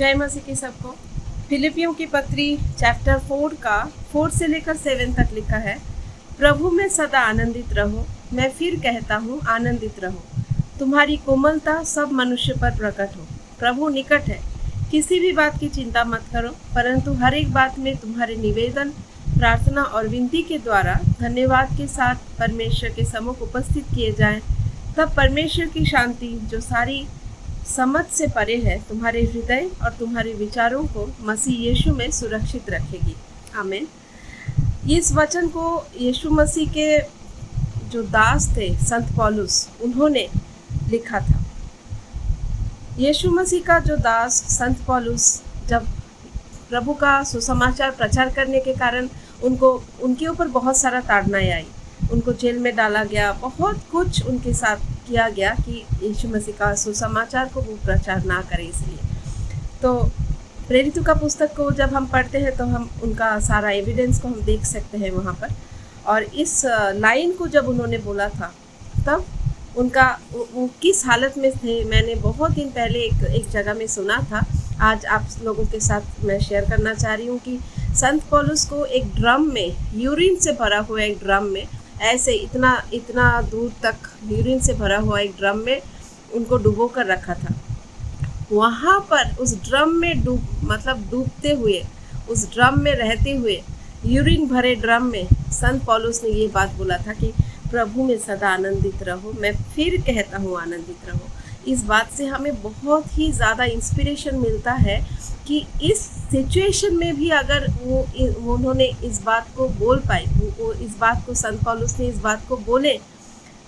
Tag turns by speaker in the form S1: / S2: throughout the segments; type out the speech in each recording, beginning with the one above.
S1: जय मसीह की सबको। फिलिपियों की पत्री चैप्टर 4 का 4 से लेकर 7 तक लिखा है, प्रभु में सदा आनंदित रहो। मैं फिर कहता हूँ, आनंदित रहो। तुम्हारी कोमलता सब मनुष्य पर प्रकट हो। प्रभु निकट है। किसी भी बात की चिंता मत करो, परंतु हर एक बात में तुम्हारे निवेदन, प्रार्थना और विनती के द्वारा धन्यवाद के साथ परमेश्वर के सम्मुख उपस्थित किए जाएं। तब परमेश्वर की शांति, जो सारी समझ से परे है, तुम्हारे हृदय और तुम्हारे विचारों को मसीह यीशु में सुरक्षित रखेगी। आमीन। इस वचन को यीशु मसीह के जो दास थे संत पौलुस, उन्होंने लिखा था। यीशु मसीह का जो दास संत पौलुस जब प्रभु का सुसमाचार प्रचार करने के कारण उनके ऊपर बहुत सारा ताड़नाएं आई, उनको जेल में डाला गया, बहुत कुछ उनके साथ किया गया कि यीशु मसीह का सुसमाचार को वो प्रचार ना करे। इसलिए तो प्रेरितों का पुस्तक को जब हम पढ़ते हैं तो हम उनका सारा एविडेंस को हम देख सकते हैं वहाँ पर। और इस लाइन को जब उन्होंने बोला था, तब वो किस हालत में थे, मैंने बहुत दिन पहले एक जगह में सुना था। आज आप लोगों के साथ मैं शेयर करना चाह रही हूँ कि संत पौलुस को एक ड्रम में, यूरिन से भरा हुआ एक ड्रम में, ऐसे इतना दूर तक यूरिन से भरा हुआ एक ड्रम में उनको डुबो कर रखा था। वहाँ पर उस ड्रम में डूबते हुए, उस ड्रम में रहते हुए, यूरिन भरे ड्रम में संत पौलुस ने ये बात बोला था कि प्रभु में सदा आनंदित रहो। मैं फिर कहता हूँ, आनंदित रहो। इस बात से हमें बहुत ही ज़्यादा इंस्पिरेशन मिलता है कि इस सिचुएशन में भी अगर उन्होंने इस बात को बोल पाए, वो इस बात को, संत पौलुस ने इस बात को बोले,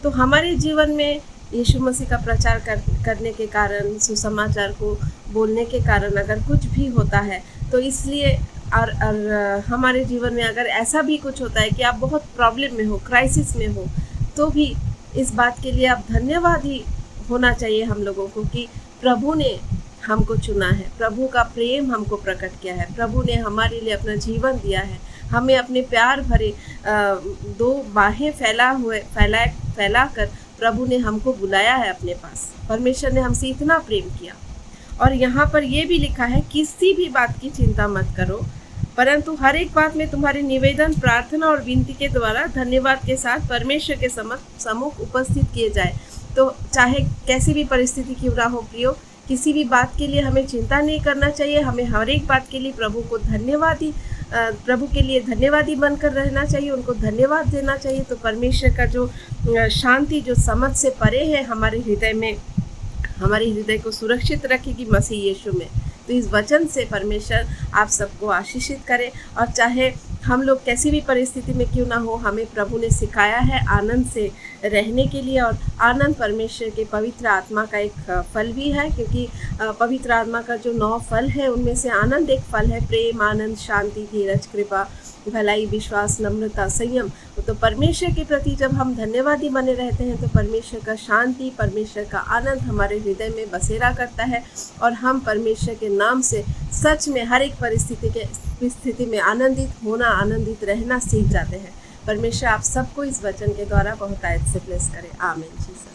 S1: तो हमारे जीवन में यीशु मसीह का प्रचार करने के कारण, सुसमाचार को बोलने के कारण अगर कुछ भी होता है, तो इसलिए और हमारे जीवन में अगर ऐसा भी कुछ होता है कि आप बहुत प्रॉब्लम में हो, क्राइसिस में हो, तो भी इस बात के लिए आप धन्यवादी होना चाहिए हम लोगों को कि प्रभु ने हमको चुना है, प्रभु का प्रेम हमको प्रकट किया है, प्रभु ने हमारे लिए अपना जीवन दिया है, हमें अपने प्यार भरे दो बाहें फैला कर प्रभु ने हमको बुलाया है अपने पास। परमेश्वर ने हमसे इतना प्रेम किया। और यहाँ पर यह भी लिखा है, किसी भी बात की चिंता मत करो, परंतु हर एक बात में तुम्हारे निवेदन, प्रार्थना और विनती के द्वारा धन्यवाद के साथ परमेश्वर के सम्मुख उपस्थित किए जाए। तो चाहे कैसी भी परिस्थिति क्यों ना हो प्रियो, किसी भी बात के लिए हमें चिंता नहीं करना चाहिए। हमें हर एक बात के लिए प्रभु के लिए धन्यवादी बनकर रहना चाहिए, उनको धन्यवाद देना चाहिए। तो परमेश्वर का जो शांति, जो समझ से परे है, हमारे हृदय में, हमारे हृदय को सुरक्षित रखेगी मसीह यीशु में। तो इस वचन से परमेश्वर आप सबको आशीषित करे। और चाहे हम लोग कैसी भी परिस्थिति में क्यों ना हो, हमें प्रभु ने सिखाया है आनंद से रहने के लिए। और आनंद परमेश्वर के पवित्र आत्मा का एक फल भी है, क्योंकि पवित्र आत्मा का जो 9 फल है, उनमें से आनंद एक फल है। प्रेम, आनंद, शांति, धीरज, कृपा, भलाई, विश्वास, नम्रता, संयम। तो परमेश्वर के प्रति जब हम धन्यवादी बने रहते हैं, तो परमेश्वर का शांति, परमेश्वर का आनंद हमारे हृदय में बसेरा करता है। और हम परमेश्वर के नाम से सच में हर एक परिस्थिति में आनंदित होना, आनंदित रहना सीख जाते हैं। परमेश्वर आप सबको इस वचन के द्वारा बहुत आयत से ब्लेस करे। आमीन।